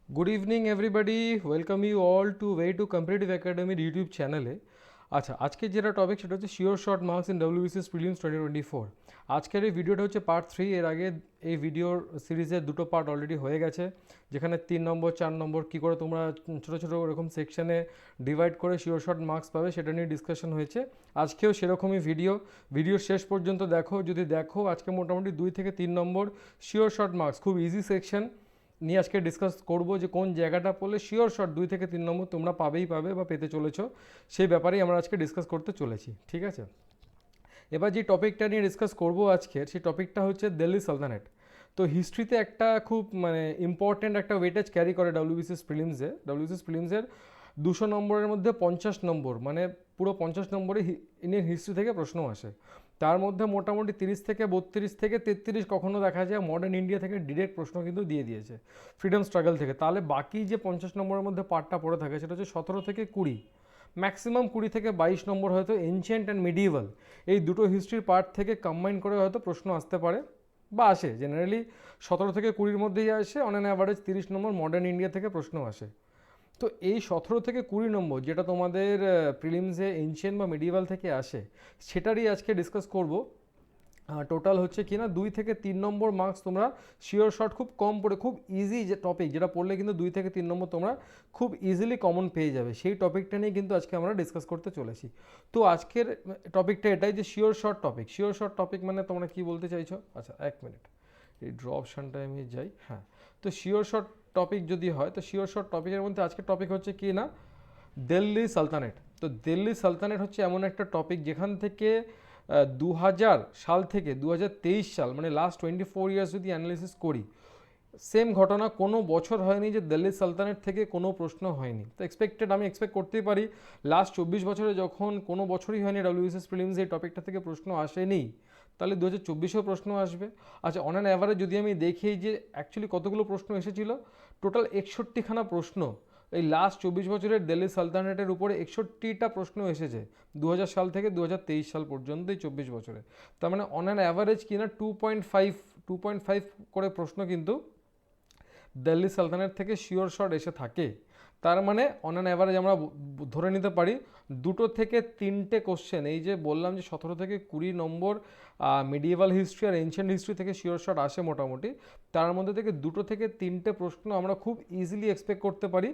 Good evening everybody, welcome you all to Way to Competitive Academy YouTube চ্যানেলে। আচ্ছা, আজকে যেটা টপিক সেটা হচ্ছে sure short marks in WBCS prelims 2024। আজকের এই ভিডিওটা হচ্ছে পার্ট 3। এর আগে এই ভিডিওর সিরিজের দুটো পার্ট অলরেডি হয়ে গেছে, যেখানে 3 নম্বর 4 নম্বর কী করে তোমরা ছোটো ছোটো এরকম সেকশনে ডিভাইড করে শিওর শর্ট মার্কস পাবে সেটা নিয়ে ডিসকাশন হয়েছে। আজকেও সেরকমই ভিডিওর শেষ পর্যন্ত দেখো। যদি দেখো আজকে মোটামুটি 2 থেকে 3 নম্বর শিওর শর্ট মার্কস খুব ইজি সেকশন নিয়ে আজকে ডিসকাস করবো, যে কোন জায়গাটা পড়লে শিওর শর্ট 2 থেকে 3 নম্বর তোমরা পাবেই পাবে বা পেতে চলেছো, সেই ব্যাপারেই আমরা আজকে ডিসকাস করতে চলেছি। ঠিক আছে, এবার যে টপিকটা নিয়ে ডিসকাস করবো আজকে, সেই টপিকটা হচ্ছে দিল্লি সালতানেট। তো হিস্ট্রিতে একটা খুব ইম্পর্ট্যান্ট একটা ওয়েটেজ ক্যারি করে ডব্লিউবিসিএস প্রিলিমসের 200 নম্বরের মধ্যে 50 নম্বর, মানে পুরো 50 নম্বরে ইন্ডিয়ান হিস্ট্রি থেকে প্রশ্ন আসে। তার মধ্যে মোটামুটি 30 থেকে 32 থেকে 33 কখনো দেখা যায় মডার্ন ইন্ডিয়া থেকে ডিরেক্ট প্রশ্ন কিন্তু দিয়ে দিয়েছে, ফ্রিডম স্ট্রাগল থেকে। তাহলে বাকি যে 50 নম্বরের মধ্যে পার্টটা পড়ে থাকে সেটা হচ্ছে 17 থেকে 20, ম্যাক্সিমাম 20 থেকে 22 নম্বর হয়তো এনশিয়েন্ট অ্যান্ড মিডিয়েভাল, এই দুটো হিস্ট্রির পার্ট থেকে কম্বাইন করে হয়তো প্রশ্ন আসতে পারে বা আসে। জেনারেলি 17 থেকে 20-র মধ্যেই আসে, on an average 30 number modern India থেকে প্রশ্ন আসে। তো এই 17 থেকে 20 নম্বর যেটা তোমাদের প্রিলিমসে এনশিয়েন্ট বা মিডিয়েভাল থেকে আসে, সেটারই আজকে ডিসকাস করব। টোটাল হচ্ছে কি না 2 থেকে 3 নম্বর মার্কস তোমরা শিওর শর্ট খুব কম পড়ে, খুব ইজি যে টপিক যেটা পড়লে কিন্তু 2 থেকে 3 নম্বর তোমরা খুব ইজিলি কমন পেয়ে যাবে, সেই টপিকটা নিয়ে কিন্তু আজকে আমরা ডিসকাস করতে চলেছি। তো আজকের টপিকটা এটাই যে শিওর শর্ট টপিক মানে তোমরা কি বলতে চাইছো? আচ্ছা, 1 মিনিট, এই ড্র অপশানটায় আমি যাই। হ্যাঁ, তো শিওর শর্ট টপিক যদি হয়, তো শিওর শর্ট টপিকের মধ্যে আজকের টপিক হচ্ছে কি না দিল্লি সালতানেট। তো দিল্লি সালতানেট হচ্ছে এমন একটা টপিক যেখান থেকে 2000 সাল থেকে 2023 সাল, মানে লাস্ট 24 ইয়ার্স যদি অ্যানালিসিস করি, সেম ঘটনা কোনো বছর হয়নি যে দিল্লি সালতানেট থেকে কোনো প্রশ্ন হয়নি। তো আমি এক্সপেক্ট করতেই পারি লাস্ট 24 বছরে যখন কোনো বছরই হয়নি ডব্লিউবিসিএস প্রিলিমস এই টপিকটা থেকে প্রশ্ন আসেনি, তাহলে 2024-এও প্রশ্ন আসবে। আচ্ছা, অন অ্যান অ্যাভারেজ যদি আমি দেখি যে অ্যাকচুয়ালি কতগুলো প্রশ্ন এসেছিল, টোটাল 61খানা প্রশ্ন এই লাস্ট 24 বছরের দিল্লি সালতানেটের উপরে 61টা প্রশ্ন এসেছে 2000 সাল থেকে 2023 সাল পর্যন্ত, এই 24 বছরে। তার মানে অন অ্যান অ্যাভারেজ কিনা 2.5 করে প্রশ্ন কিন্তু দিল্লি সালতানেট থেকে শিওর শট এসে থাকে। তার মানে অন অ্যান অ্যাভারেজ আমরা ধরে নিতে পারি 2 থেকে 3টে কোশ্চেন, এই যে বললাম যে 17 থেকে 20 নম্বর মিডিয়েভাল হিস্ট্রি আর এনশিয়েন্ট হিস্ট্রি থেকে শিওর শট আসে মোটামুটি, তার মধ্যে থেকে 2 থেকে 3টে প্রশ্ন আমরা খুব ইজিলি এক্সপেক্ট করতে পারি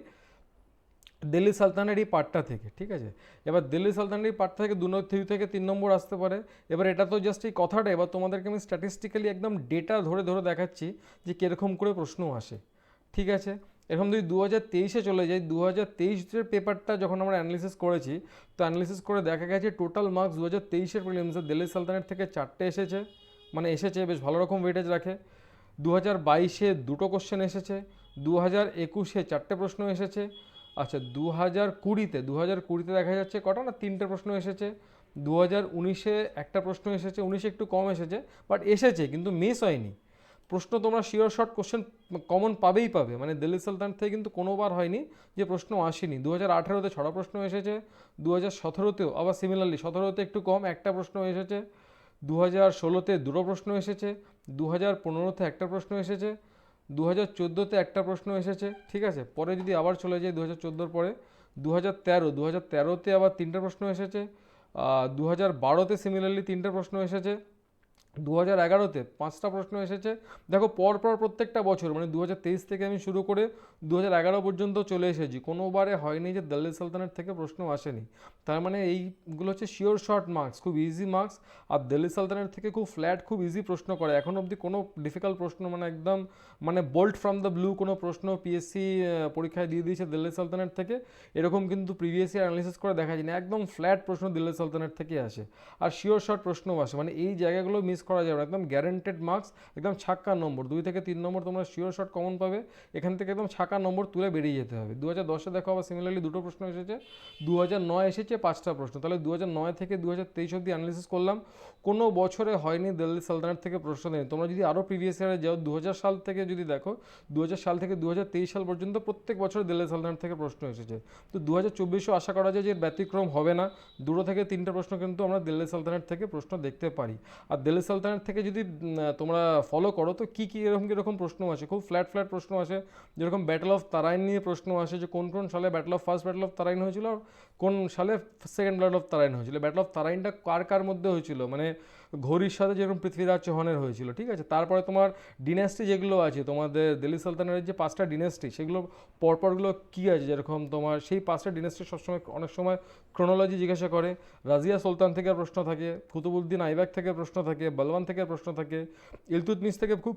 দিল্লি সালতানের এই পার্টটা থেকে। ঠিক আছে, এবার দিল্লি সালতানের এই পার্ট থেকে 2 থেকে 3 নম্বর আসতে পারে। এবার এটা তো জাস্ট এই কথাটা, এবার তোমাদেরকে আমি স্ট্যাটিস্টিক্যালি একদম ডেটা ধরে ধরে দেখাচ্ছি যে কীরকম করে প্রশ্ন আসে। ঠিক আছে, এরকম যদি 2023-এ চলে যাই, 2023-এর পেপারটা যখন আমরা অ্যানালিসিস করেছি, তো অ্যানালিসিস করে দেখা গেছে টোটাল মার্কস 2023-এর প্রিলিমসে দিল্লি সালতানের থেকে 4টে এসেছে, মানে এসেছে বেশ ভালো রকম ওয়েটেজ রাখে। 2022-এ 2টো কোশ্চেন এসেছে, 2021-এ 4টে প্রশ্ন এসেছে। আচ্ছা, 2020-তে দেখা যাচ্ছে কটা না 3টে প্রশ্ন এসেছে। 2019-এ একটা প্রশ্ন এসেছে, 19-এ একটু কম এসেছে, বাট এসেছে কিন্তু মিস হয়নি। প্রশ্ন তোমরা শিওর শর্ট কোশ্চেন কমন পাবেই পাবে, মানে দিল্লি সালতান থেকে কিন্তু কোনোবার হয়নি যে প্রশ্ন আসেনি। 2018-তে 6টা প্রশ্ন এসেছে, 2017-তেও আবার সিমিলারলি 17-তে একটু কম, একটা প্রশ্ন এসেছে, 2016-তে 2টো প্রশ্ন এসেছে, 2015-তে একটা প্রশ্ন এসেছে, 2014-তে একটা প্রশ্ন এসেছে। ঠিক আছে, পরে যদি আবার চলে যাই 2014-র পরে 2013-তে আবার 3টে প্রশ্ন এসেছে, 2012-তে সিমিলারলি 3টে প্রশ্ন এসেছে, 2011-তে 5টা প্রশ্ন এসেছে। দেখো পরপর প্রত্যেকটা বছর, মানে 2023 থেকে আমি শুরু করে 2011 পর্যন্ত চলে এসেছি, কোনোবারে হয়নি যে দিল্লি সালতানের থেকে প্রশ্ন আসেনি। তার মানে এইগুলো হচ্ছে শিওর শর্ট মার্কস, খুব ইজি মার্কস। আর দিল্লি সালতানের থেকে খুব ফ্ল্যাট, খুব ইজি প্রশ্ন করে। এখন অবধি কোনো ডিফিকাল্ট প্রশ্ন, মানে একদম বোল্ট ফ্রম দ্য ব্লু কোনো প্রশ্ন পিএসসি পরীক্ষায় দিয়ে দিয়েছে দিল্লি সালতানের থেকে, এরকম কিন্তু প্রিভিয়াস ইয়ার অ্যানালিসিস করে দেখা যায় না। একদম ফ্ল্যাট প্রশ্ন দিল্লি সালতানের থেকে আসে, আর শিওর শর্ট প্রশ্নও আসে, মানে এই জায়গাগুলো মিস করা যাবে না। একদম গ্যারেন্টেড মার্কস, একদম ছাক্কা নম্বর। 2 থেকে 3 নম্বর তোমরা শিওর শর্ট কমন পাবে, এখান থেকে একদম ছাক্কা নম্বর তুলে বেরিয়ে যেতে হবে। 2010-এ দেখো আবার সিমিলারলি 2টো প্রশ্ন এসেছে, 2009 এসেছে 5টা প্রশ্ন। তাহলে 2009 থেকে 2023 অবধি অ্যানালিসিস করলাম, কোনো বছরে হয়নি দিল্লি সালতানের থেকে প্রশ্ন দেয়নি। তোমরা যদি আরও প্রিভিয়াস ইয়ারে যাও, 2000 সাল থেকে যদি দেখো, 2000 সাল থেকে 2023 সাল পর্যন্ত প্রত্যেক বছর দিল্লি সালতানের থেকে প্রশ্ন এসেছে। তো 2024-এও আশা করা যায় যে ব্যতিক্রম হবে না, 2 থেকে 3টে প্রশ্ন কিন্তু আমরা দিল্লি সালতানের থেকে প্রশ্ন দেখতে পারি। আর দিল্লি সালতানের থেকে যদি তোমরা ফলো করো তো কী এরকম প্রশ্ন আসে, খুব ফ্ল্যাট প্রশ্ন আসে। যেরকম ব্যাটল অফ তারাইন নিয়ে প্রশ্ন আসে, যে কোন সালে ফার্স্ট ব্যাটল অফ তারাইন হয়েছিল, আর কোন সালে সেকেন্ড ব্যাটল অফ তারাইন হয়েছিল। ব্যাটল অফ তারাইনটা কার মধ্যে হয়েছিল, মানে ঘড়ির সাথে যেরকম পৃথ্বীরাজ চৌহানের হয়েছিল, ঠিক আছে। তারপরে তোমার ডিনাস্টি যেগুলো আছে তোমাদের দিল্লি সালতানাতের যে 5টা ডিনাস্টি, সেগুলো পরপরগুলো কী আছে, যেরকম তোমার সেই 5টা ডিনাস্টি সবসময় অনেক সময় ক্রোনোলজি জিজ্ঞাসা করে। রাজিয়া সুলতান থেকে প্রশ্ন থাকে, কুতুবুদ্দিন আইবাক থেকে প্রশ্ন থাকে, বলওয়ান থেকে প্রশ্ন থাকে, ইলতুৎমিশ থেকে খুব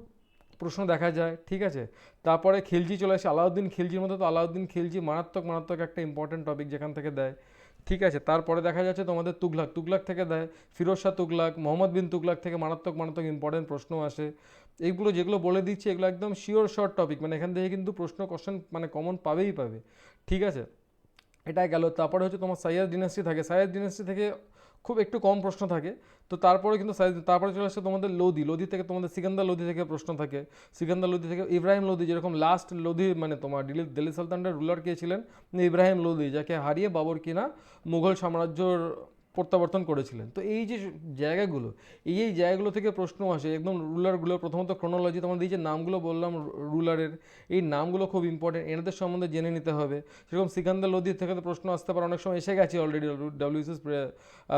প্রশ্ন দেখা যায়, ঠিক আছে। তারপরে খিলজি চলে আসে, আলাউদ্দিন খিলজির মধ্যে তো আলাউদ্দিন খিলজি মারাত্মক একটা ইম্পর্টেন্ট টপিক যেখান থেকে দেয়, ঠিক আছে। তারপরে দেখা যাচ্ছে তোমাদের তুগলাক থেকে দেয়, ফিরোজ শাহ তুগলাক, মোহাম্মদ বিন তুগলাক থেকে মারাত্মক ইম্পর্টেন্ট প্রশ্ন আসে। এইগুলো যেগুলো বলে দিচ্ছি এগুলো একদম শিওর শর্ট টপিক, মানে এখান থেকে কিন্তু কোশ্চেন মানে কমন পাবেই, ঠিক আছে। এটা গেল। তারপরে হচ্ছে তোমার সাইয়াদ ডিনাস্টি থাকে, সাইয়াদ ডিনাস্টি থেকে খুব একটু কম প্রশ্ন থাকে। তো তারপরে কিন্তু তারপরে চলে আসছে তোমাদের লোদি থেকে তোমাদের সিকান্দার লোদি থেকে প্রশ্ন থাকে, সিকান্দার লোদি থেকে ইব্রাহিম লোদি, যেরকম লাস্ট লোদি মানে তোমার দিল্লি সালতানদের রুলার কে ছিলেন, ইব্রাহিম লোদি, যাকে হারিয়ে বাবর কিনা মুঘল সাম্রাজ্যর প্রত্যাবর্তন করেছিলেন। তো এই যে জায়গাগুলো, এই জায়গাগুলো থেকে প্রশ্ন আসে একদম রুলারগুলো। প্রথমত ক্রোনোলজি, তোমাদের এই যে নামগুলো বললাম রুলারের, এই নামগুলো খুব ইম্পর্টেন্ট, এনাদের সম্বন্ধে জেনে নিতে হবে। সেরকম সিকান্দার লোদি থেকে তো প্রশ্ন আসতে পারে, অনেক সময় এসে গেছে অলরেডি ডব্লিউবিসিএস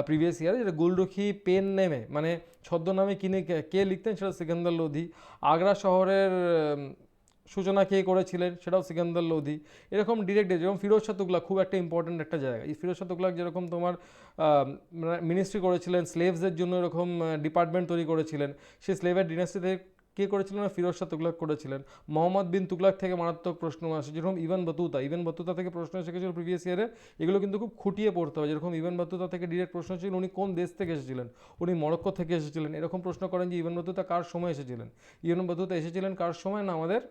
প্রিভিয়াস ইয়ারে, যেটা গুলরুখি পেন নেমে মানে ছদ্মনামে কে লিখতেন, সেটা সিকান্দার লোধি। আগ্রা শহরের সূচনা কে করেছিলেন, সেটাও সিকান্দার লোধি। এরকম ডিরেক্ট, যেরকম ফিরোজ শাহ তুগলাক খুব একটা ইম্পর্টেন্ট একটা জায়গা। এই ফিরোজ শাহ তুগলাক যেরকম তোমার মিনিস্ট্রি করেছিলেন, স্লেভসের জন্য এরকম ডিপার্টমেন্ট তৈরি করেছিলেন, সেই স্লেভের ডিনাস্টি থেকে কে করেছিলেন, ফিরোজ শাহ তুগলাক করেছিলেন। মোহাম্মদ বিন তুগলাক থেকে মারাত্মক প্রশ্ন আসে, যেরকম ইবন বতুতা থেকে প্রশ্ন এসে গেছিল প্রিভিয়াস ইয়ারে। এগুলো কিন্তু খুব খুঁটিয়ে পড়তে হবে। যেরকম ইবন বতুতা থেকে ডিরেক্ট প্রশ্ন ছিল, উনি কোন দেশ থেকে এসেছিলেন, উনি মরক্কো থেকে এসেছিলেন। এরকম প্রশ্ন করেন যে ইবন বতুতা কার সময় এসেছিলেন, ইবন বতুতা এসেছিলেন কার সময়, না আমাদের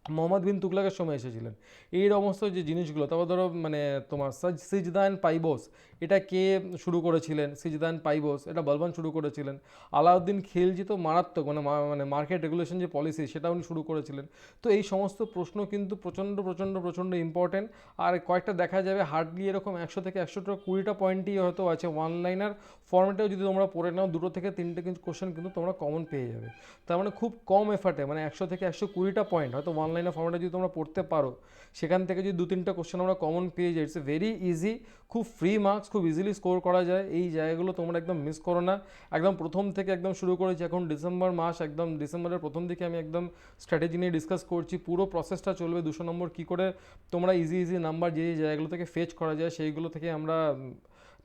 মোহাম্মদ বিন তুগলাকের সময় এসেছিলেন। এই সমস্ত যে জিনিসগুলো, তারপর ধরো মানে তোমার সিজদান পাইবোস, এটা কে শুরু করেছিলেন, সিজদান পাইবোস এটা বলবান শুরু করেছিলেন। আলাউদ্দিন খিলজি তো মারাত্মক মানে মার্কেট রেগুলেশন যে পলিসি, সেটা উনি শুরু করেছিলেন। তো এই সমস্ত প্রশ্ন কিন্তু প্রচণ্ড ইম্পর্টেন্ট। আর কয়েকটা দেখা যাবে হার্ডলি এরকম 100 থেকে 120টা পয়েন্টই হয়তো আছে, ওয়ান লাইনার ফর্মেটেও যদি তোমরা পড়ে নাও 2 থেকে 3টে কিন্তু কোশ্চেন কিন্তু তোমরা কমন পেয়ে যাবে। তার মানে খুব কম এফার্টে, মানে 100 থেকে 120টা পয়েন্ট হয়তো ওয়ান লাইনার ফর্মেটে যদি তোমরা পড়তে পারো, সেখান থেকে যদি 2-3টা কোশ্চেন আমরা কমন পেয়ে যাই, ইটস এ ভেরি ইজি, খুব ফ্রি মার্কস, খুব ইজিলি স্কোর করা যায়। এই জায়গাগুলো তোমরা একদম মিস করো না। একদম প্রথম থেকে একদম শুরু করেছি, এখন ডিসেম্বর মাস, একদম ডিসেম্বরের প্রথম দিকে আমি একদম স্ট্র্যাটেজি নিয়ে ডিসকাস করছি। পুরো প্রসেসটা চলবে 200 নম্বর কী করে তোমরা ইজি নাম্বার যে জায়গাগুলো থেকে ফেচ করা যায়, সেইগুলো থেকে আমরা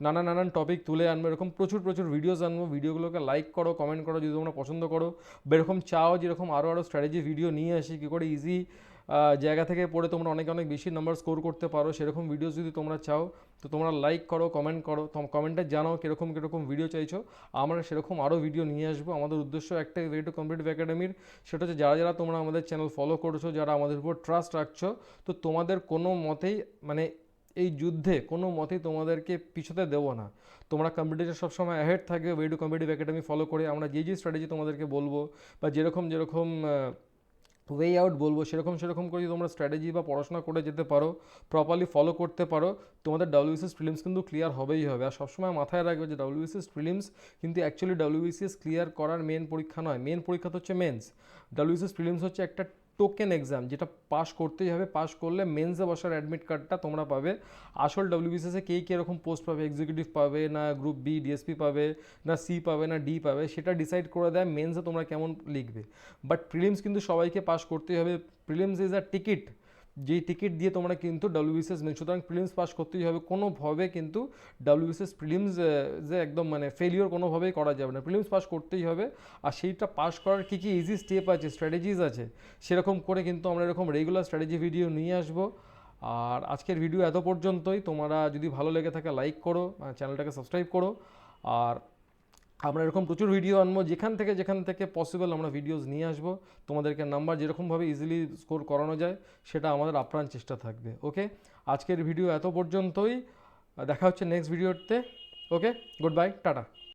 নানান টপিক তুলে আনবো। এরকম প্রচুর ভিডিওস আনবো। ভিডিওগুলোকে লাইক করো, কমেন্ট করো যদি তোমরা পছন্দ করো। এরকম চাও যেরকম আরও স্ট্র্যাটেজি ভিডিও নিয়ে আসি, কী করে ইজি জায়গা থেকে পড়ে তোমরা অনেক বেশি নাম্বার স্কোর করতে পারো, সেরকম ভিডিওস যদি তোমরা চাও তো তোমরা লাইক করো, কমেন্ট করো, কমেন্টে জানাও কীরকম ভিডিও চাইছো। আমরা সেরকম আরও ভিডিও নিয়ে আসবো। আমাদের উদ্দেশ্য একটাই, ওয়ে টু কম্পিটিটিভ একাডেমির, সেটা হচ্ছে যারা তোমরা আমাদের চ্যানেল ফলো করছো, যারা আমাদের উপর ট্রাস্ট রাখছো, তো তোমাদের কোনো মতেই মানে এই যুদ্ধে কোনো মতেই তোমাদেরকে পিছোতে দেবো না। তোমরা কম্পিটিশন সবসময় অ্যাহেড থাকবে way to competitive academy follow করে। আমরা যে স্ট্র্যাটেজি তোমাদেরকে বলবো বা যেরকম ওয়ে আউট বলবো, সেরকম করে যদি তোমরা স্ট্র্যাটেজি বা পড়াশোনা করে যেতে পারো, প্রপারলি ফলো করতে পারো, তোমাদের ডব্লিউবিসিএস প্রিলিমস কিন্তু ক্লিয়ার হবেই হবে। আর সবসময় মাথায় রাখবে যে ডব্লিউবিসিএস প্রিলিমস কিন্তু অ্যাকচুয়ালি ডব্লিউবিসিএস ক্লিয়ার করার মেন পরীক্ষা নয়। মেন পরীক্ষা তো হচ্ছে মেন্স। ডব্লিউবিসিএস প্রিলিমস হচ্ছে একটা টোকেন এক্সাম, যেটা পাস করতেই হবে। পাস করলে মেন্সে বসার অ্যাডমিট কার্ডটা তোমরা পাবে। আসল ডব্লিউবিসিএসে কে কীরকম পোস্ট পাবে, এক্সিকিউটিভ পাবে না গ্রুপ বি ডিএসপি পাবে না সি পাবে না ডি পাবে, সেটা ডিসাইড করে দেয় মেন্সে তোমরা কেমন লিখবে। বাট প্রিলিমস কিন্তু সবাইকে পাস করতেই হবে। প্রিলিমস ইজ আ টিকিট, যেই টিকিট দিয়ে তোমরা কিন্তু ডব্লিউবিসিএস মেন, সুতরাং প্রিলিমস পাস করতেই হবে। কোনোভাবে কিন্তু ডব্লিউবিসিএস প্রিলিমস যে একদম মানে ফেলিওর কোনোভাবেই করা যাবে না, প্রিলিমস পাস করতেই হবে। আর সেইটা পাস করার কী ইজি স্টেপ আছে, স্ট্র্যাটেজিস আছে, সেরকম করে কিন্তু আমরা এরকম রেগুলার স্ট্র্যাটেজি ভিডিও নিয়ে আসবো। আর আজকের ভিডিও এত পর্যন্তই। তোমরা যদি ভালো লেগে থাকে লাইক করো, চ্যানেলটাকে সাবস্ক্রাইব করো। আর আমরা এরকম প্রচুর ভিডিও আনবো, যেখান থেকে পসিবল আমরা ভিডিওস নিয়ে আসবো। তোমাদেরকে নাম্বার যেরকমভাবে ইজিলি স্কোর করানো যায়, সেটা আমাদের আপ্রাণ চেষ্টা থাকবে। ওকে, আজকের ভিডিও এত পর্যন্তই। দেখা হচ্ছে নেক্সট ভিডিওতে। ওকে, গুড বাই, টাটা।